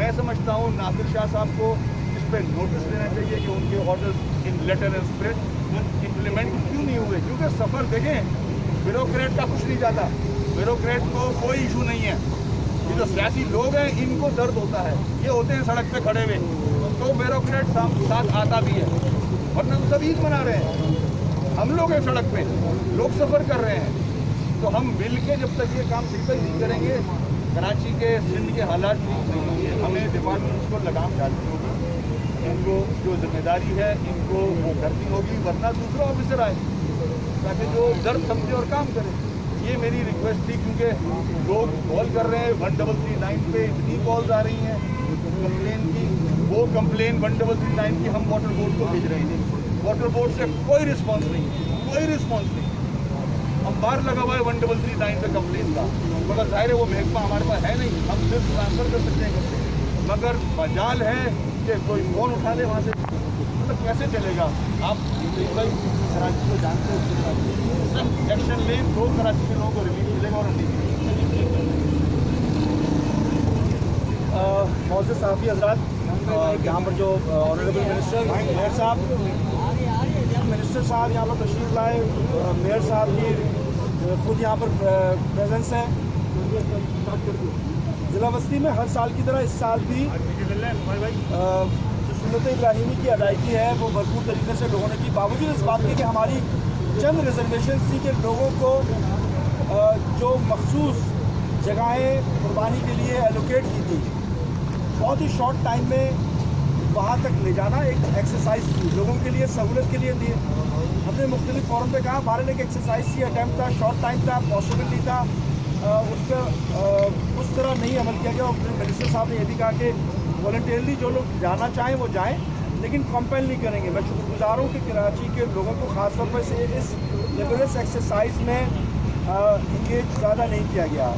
میں سمجھتا ہوں ناصر شاہ صاحب کو اس پہ نوٹس دینا چاہیے کہ ان کے orders in letter and spirit implement کیوں نہیں ہوئے. کیونکہ سفر دیکھیں, بیوروکریٹ کا کچھ نہیں جاتا, بیوروکریٹ کو کوئی ایشو نہیں ہے. یہ جو سیاسی لوگ ہیں ان کو درد ہوتا ہے, یہ ہوتے ہیں سڑک پہ کھڑے ہوئے, تو بیوروکریٹ ساتھ آتا بھی ہے, ورنہ تو سب عید منا رہے ہیں. ہم لوگ ہیں سڑک پہ, لوگ سفر کر رہے ہیں, تو ہم مل کے جب تک یہ کام سکسیس نہیں کریں گے, کراچی کے سندھ کے حالات ٹھیک نہیں ہوں گے. ہمیں ڈپارٹمنٹس کو لگام ڈالنی ہوگی, ان کو جو ذمہ داری ہے ان کو وہ کرنی ہوگی, ورنہ دوسرا آفیسر آئے تاکہ جو درد سمجھے اور کام کرے. یہ میری ریکویسٹ تھی, کیونکہ لوگ کال کر رہے ہیں 1339 پہ اتنی کالز آ رہی ہیں کمپلین کی. وہ کمپلین 1339 کی ہم واٹر بورڈ کو بھیج رہے ہیں, واٹر بورڈ سے کوئی رسپانس نہیں, کوئی رسپانس نہیں. ہم بار لگا ہوا ہے 1339 پہ کمپلین کا, مگر ظاہر ہے وہ محکمہ ہمارے پاس ہے نہیں, ہم صرف ٹرانسفر کر سکتے ہیں. مگر مجال ہے کہ کوئی فون اٹھا لے وہاں سے, مطلب کیسے چلے گا. آپ کراچی کو جانتے ہیں, ایکشن لیں تو کراچی کے لوگوں کو ریلیف ملے گا اور نہیں. معزز صحافی حضرات, یہاں پر جو آنریبل منسٹر میئر صاحب یہاں پر تشریف لائے, میئر صاحب کی خود یہاں پر پریزنس ہے. ضلع وسطی میں ہر سال کی طرح اس سال بھی سنت ابراہیمی کی ادائیگی ہے وہ بھرپور طریقے سے لوگوں نے کی, باوجود اس بات کے کہ ہماری چند ریزرویشنز تھی کہ لوگوں کو جو مخصوص جگہیں قربانی کے لیے ایلوکیٹ کی تھی, بہت ہی شارٹ ٹائم میں وہاں تک لے جانا ایک ایکسرسائز تھی, لوگوں کے لیے سہولت کے لیے تھی. ہم نے مختلف فورم پہ کہا بہرحال ایک ایکسرسائز تھی, اٹیمپٹ تھا, شارٹ ٹائم تھا, پاسبل نہیں تھا, اس کا اس طرح نہیں عمل کیا گیا. اور منسٹر صاحب نے یہ بھی کہا کہ والنٹیئرلی جو لوگ جانا چاہیں وہ جائیں, لیکن کمپیل نہیں کریں گے. میں شکر گزار ہوں کہ کراچی کے لوگوں کو خاص طور پر اس لیبریس ایکسرسائز میں انگیج زیادہ نہیں کیا گیا.